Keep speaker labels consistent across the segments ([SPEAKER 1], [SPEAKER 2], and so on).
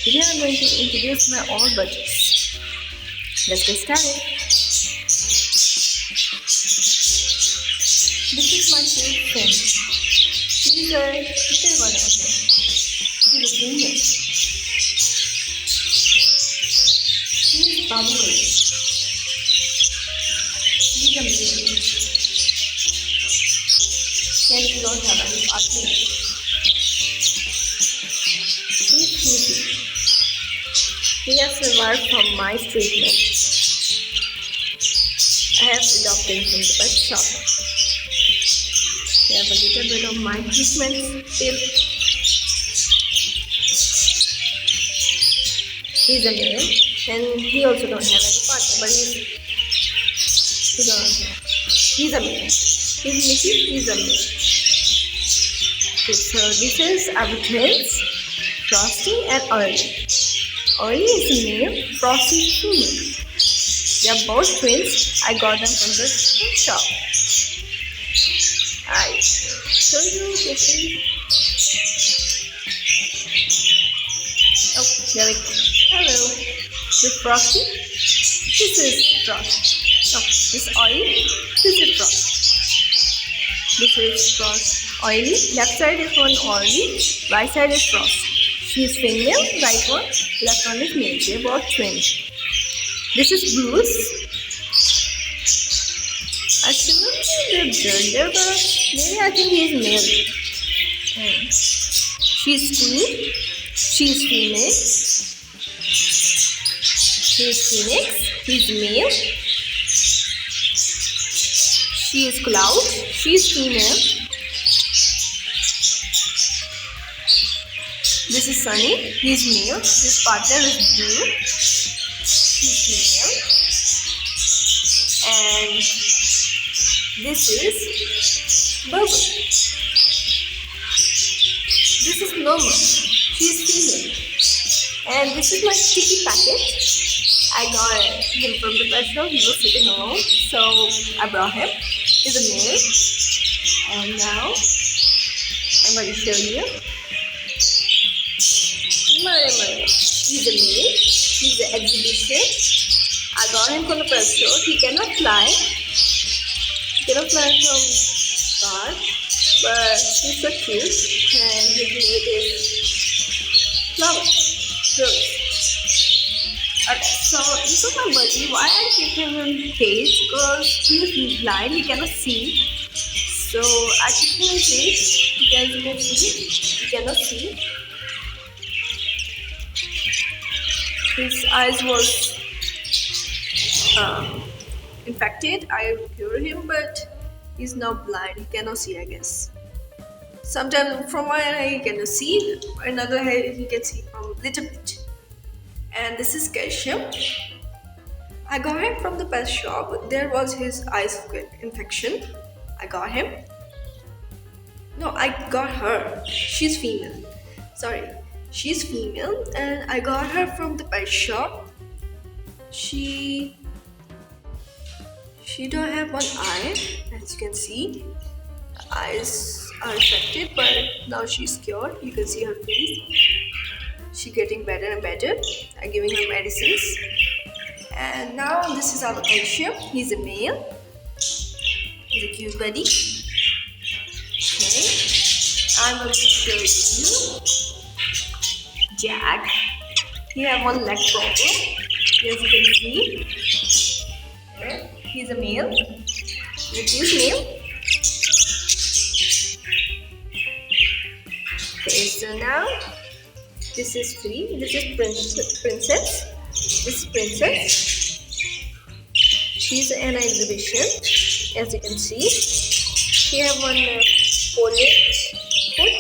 [SPEAKER 1] Today I'm going to introduce my all budgies. Let's get started. This is my cute friend. She's a little one out here. She's a female. She's bubbly. She's a male. Then we don't have any partner. She's cute. He has survived from my treatment. I have adopted him from the pet shop. We have a little bit of my treatment still. He's a male and he also don't have any partner, but he's a male. He's Mickey, he's a male. Okay, so this is our twins, Frosty and Orly. Orly is a male, Frosty is female. They are both twins. I got them from the shop. I show you quickly. Oh, there we go. Hello. This Frosty. This is Frost. Oh, this Orly. This is Frost. This is Frost. Orly. Left side is one Orly. Right side is Frost. She is female. Right one. Left one is male. They are both twins. This is Bruce. Actually, they're gender, but maybe I think he's male. She's Queen. She's female. He's Phoenix. He's male. She is Cloud. She's female. This is Sunny. He's male. His partner is Blue. She's female. And this is Bubba. This is Norma. She's female. And this is my sticky packet. I got him from the pet shop. He was sitting alone, so I brought him. He's a male. And now I'm going to show you. He's a male. He's an exhibition. I got him from the pet shop. He cannot fly. He cannot fly from car, but he's so cute. And his name is Flower. Rose. Okay, so this is my budgie. Why I keep him in cage? Because he is blind. He cannot see. So I keep him in cage because you can see. He cannot see. His eyes was infected. I cured him, but he's now blind. He cannot see, I guess. Sometimes from one eye he cannot see, another eye he can see from little bit. And this is Calcium. I got him from the pet shop. There was his eyes infection. I got him. No, I got her. She's female. Sorry. She's female and I got her from the pet shop. She don't have one eye, as you can see. The eyes are affected, but now she's cured. You can see her face. She's getting better and better. I'm giving her medicines. And now this is our Calcium. He's a male. He's a cute buddy. Okay. I'm going to show you Jack. He has one leg problem. As you can see. He's a male. He's male. Okay, so now this is free. This is Princess. This is Princess. She's an exhibition, as you can see. She has one folded foot.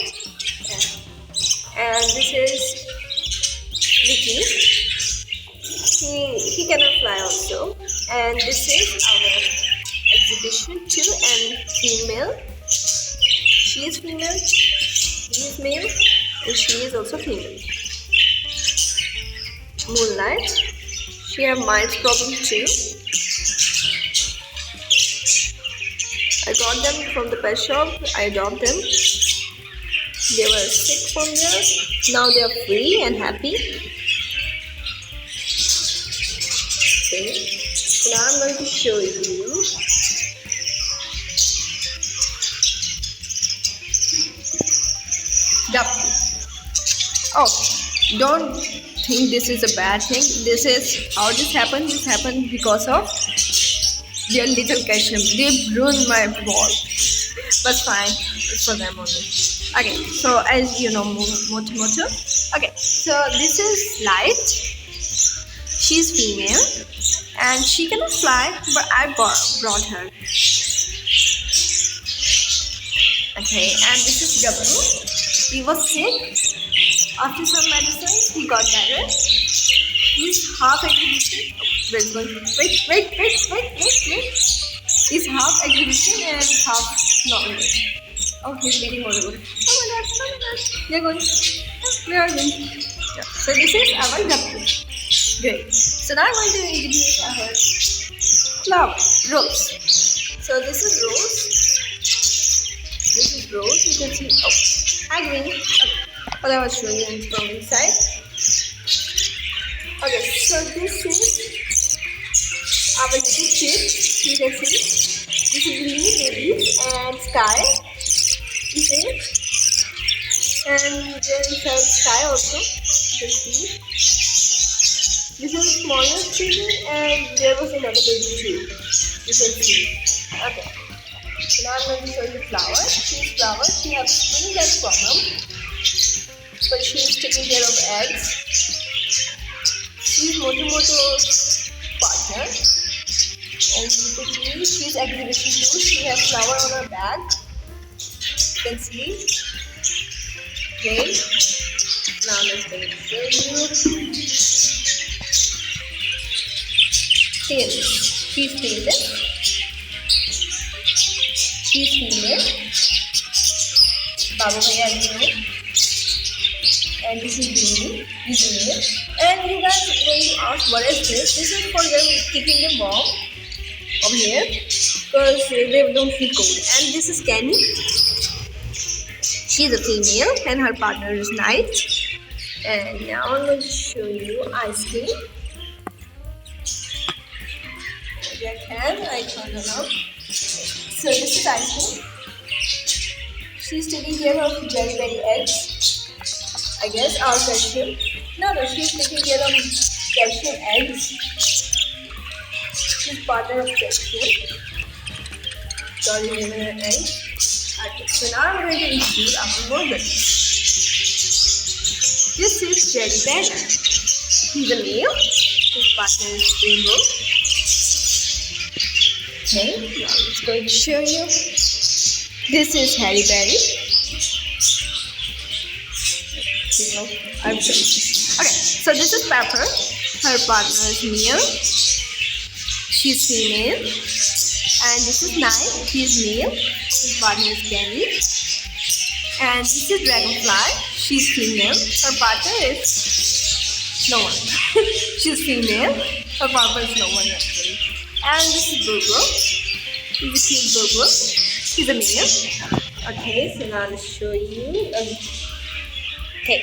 [SPEAKER 1] And this is Vicky. He cannot fly also. And this is our exhibition too, and female. She is female. He is male. And she is also female. Moonlight. She has mind problem too. I got them from the pet shop. I adopted them. They were sick from there. Now they are free and happy. Okay. So now I'm going to show you. Oh, don't think this is a bad thing. This is how this happened. This happened because of their little calcium. They ruined my ball. But fine, it's for them only. Okay, so as you know, Moto. Okay, so this is Light. She's female and she cannot fly, but I brought her. Okay, and this is W. He was sick. After some medicines, he got better. He's half exhibition. Wait. He's half exhibition and half normal. Oh, he's bleeding all over. Oh my god. They're going. We are going. Yeah. So this is our W. Great. So now I'm going to introduce our flower, Rose. So this is Rose. This is Rose. You can see. Oh, hi green. Okay. Well, I was showing you from inside. Okay, so this is our little chip. You can see. This is green babies and sky. You see? And there is a sky also. You can see. This is the smallest baby and there was another baby too. You can see. Okay. So now I'm going to show you flower. She's flower. She has skin leg problem. But she's taking care of eggs. She's Moto's partner. And you can see she's exhibition too. She has flower on her back. You can see. Okay. Now let's go and show you. She's female. She's female. Babu bhaiya, you know. And this is Budgie. And you guys are going to ask what is this? This is for them keeping them warm over here because they don't feel cold. And this is Kenny. She's a female and her partner is Night. And now I'm going to show you Ice Cream. Maybe I turn it on. So this is Ice Cream. She's taking care of very eggs. I guess, or calcium. No, she's taking care of calcium eggs. She's partner of calcium. Sorry, giving her eggs. Okay, so now I'm going to introduce our more budgies. This is Jelly Berry. He's a male. His partner is Rainbow. Okay, now I'm just going to show you. This is Harry Berry. Okay, so this is Pepper. Her partner is male. She's female. And this is Night. He's male. His partner is Candy. And this is Dragonfly. She's female. Her partner is no one. She's female. Her partner is no one actually. And this is Burgo. He's a cute Burgo. He's a male. Okay, so now I'll show you. Okay,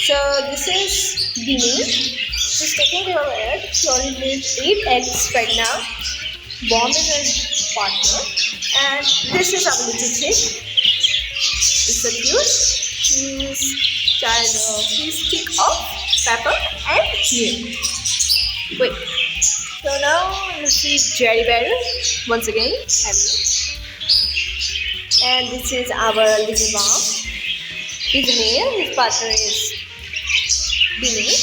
[SPEAKER 1] so this is Beanie. She's taking care of eggs. She only needs 8 eggs right now. Bomb is her partner. And this is our little chick. It's so cute. She's chick of Pepper and Mew. Wait. So now let's see Jerry Berry once again. And this is our little bomb. He's a male, his partner is Beanie.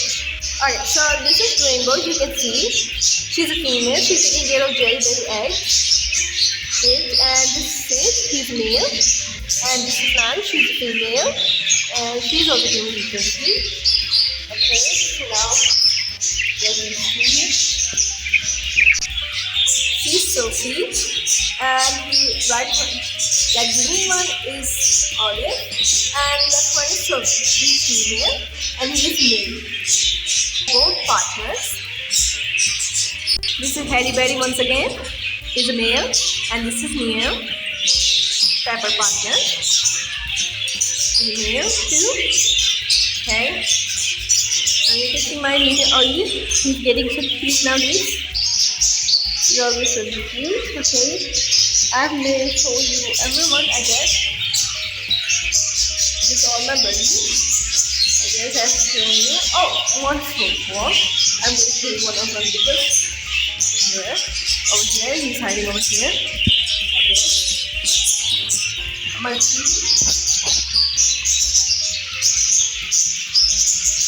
[SPEAKER 1] Okay, so this is Rainbow, you can see. She's a female, she's taking care of Jelly Berry eggs. And this is Sid, he's male. And this is Nan, she's a female. And she's also doing you can see. Okay, so now let me see. She's Sophie. And the right one, that green one is Olive. And that one is Sophie. She's female and he is male. Both partners. This is Harry Berry once again. He's a male. And this is Neil. Pepper partner. Male too. Okay. And you can see my little Ollie. He's getting so cute nowadays. He's always so cute. Okay. I've told you everyone, I guess. This is all my budgies. I guess I've shown you. Oh, one more. I'm going to show you one of them because here, over here, he's hiding over here. Okay. My feet.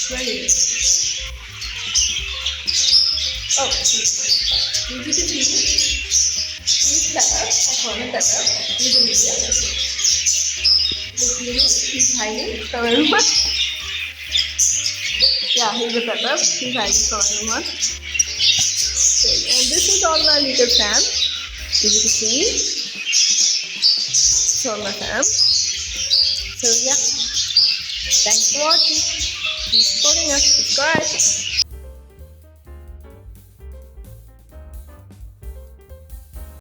[SPEAKER 1] Where is it? Oh, you can see it. He's better. I call him better. He's a medium. He's hiding from everyone. Yeah, he's a pepper. He's hiding from everyone. Okay, and this is all my little fam. As you can see, it's all my fam. So yeah, thanks for watching. Keep supporting us. Subscribe.